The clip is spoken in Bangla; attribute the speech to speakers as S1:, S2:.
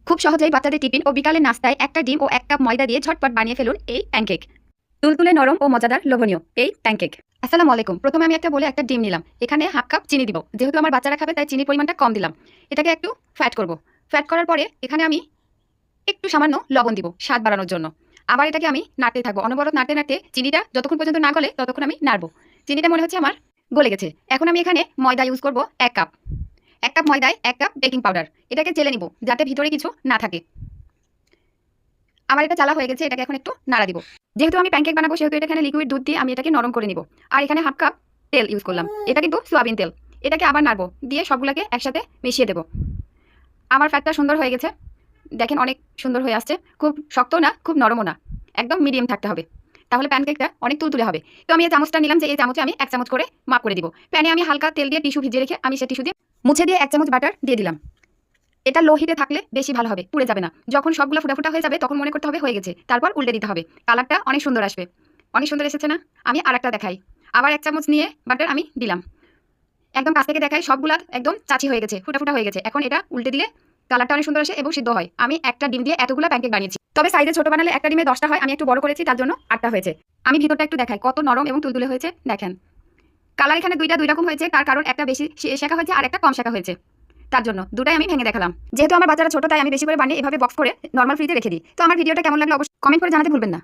S1: খুব সহজেই বাচ্চাদের টিফিন ও বিকালের নাস্তায় একটা ডিম ও 1 কাপ ময়দা দিয়ে ঝটপট বানিয়ে ফেলুন এই প্যানকেক। তুলতুলে নরম ও মজাদার লোভনীয় এই প্যানকেক। আসসালামু আলাইকুম। প্রথমে আমি একটা বলে একটা ডিম নিলাম, এখানে হাফ কাপ চিনি দিব, যেহেতু আমার বাচ্চারা খাবে তাই চিনির পরিমাণটা কম দিলাম। এটাকে একটু ফ্যাট করব। ফ্যাট করার পরে এখানে আমি একটু সামান্য লবণ দিব স্বাদ বাড়ানোর জন্য। আবার এটাকে আমি নাড়তে থাকবো, অনবরত নাড়তে নাড়তে চিনিটা যতক্ষণ পর্যন্ত না গলে ততক্ষণ আমি নাড়বো। চিনিটা মনে হচ্ছে আমার গলে গেছে। এখন আমি এখানে ময়দা ইউজ করব 1 কাপ। 1 কাপ ময়দায় 1 কাপ বেকিং পাউডার। এটাকে চেলে নিব যাতে ভিতরে কিছু না থাকে। আমার এটা চালা হয়ে গেছে, এটাকে এখন একটু নাড়া দিব। যেহেতু আমি প্যানকেক বানাবো সেহেতু এখানে লিকুইড দুধ দিয়ে আমি এটাকে নরম করে নিব। আর এখানে হাফ কাপ তেল ইউজ করলাম, এটা কিন্তু সোয়াবিন তেল। এটাকে আবার নাড়বো, দিয়ে সবগুলোকে একসাথে মিশিয়ে দেবো। আমার ফ্যাটটা সুন্দর হয়ে গেছে, দেখেন অনেক সুন্দর হয়ে আসছে। খুব শক্তও না খুব নরমও না, একদম মিডিয়াম থাকতে হবে, তাহলে প্যানকেকটা অনেক তুলতুলে হবে। তো আমি এই চামচটা নিলাম, যে এই চামচে আমি 1 চামচ করে মাপ করে দিব। প্যানে আমি হালকা তেল দিয়ে টিস্যু ভিজিয়ে রেখে আমি সেই টিস্যু দিয়ে মুছে দিয়ে 1 চামচ বাটার দিয়ে দিলাম। এটা লো হিটে থাকলে বেশি ভালো হবে, পুড়ে যাবে না। যখন সবগুলো ফুটা ফুটা হয়ে যাবে তখন মনে করতে হবে হয়ে গেছে, তারপর উল্টে দিতে হবে। কালারটা অনেক সুন্দর আসবে, অনেক সুন্দর এসেছে না? আমি আরেকটা দেখাই। আবার 1 চামচ নিয়ে বাটার আমি দিলাম, একদম কাছ থেকে দেখাই, সবগুলা একদম চাচি হয়ে গেছে, ফুটা ফুটা হয়ে গেছে। এখন এটা উল্টে দিলে কালারটা অনেক সুন্দর আসে এবং সিদ্ধ হয়। আমি একটা ডিম দিয়ে এতগুলো প্যানকেক বানিয়েছি, তবে সাইজে ছোট বানালে একটা ডিমে 10টা হয়, আমি একটু বড় করেছি তার জন্য 8টা হয়েছে। আমি ভিতরটা একটু দেখাই কত নরম এবং তুলতুলে হয়েছে, দেখেন। কালার এখানে দুই রকম হয়েছে, তার কারণ একটা বেশি শেখা হয়েছে আর একটা কম শেখা হয়েছে, তার জন্য দুটাই আমি ভেঙে দেখালাম। যেহেতু আমার বাচ্চারা ছোট তাই আমি বেশি করে বানিয়ে এভাবে বক্স করে নর্মাল ফ্রিজে রেখে দিই। তো আমার ভিডিওটা কেমন লাগলো অবশ্যই কমেন্ট করে জানাতে ভুলবেন না।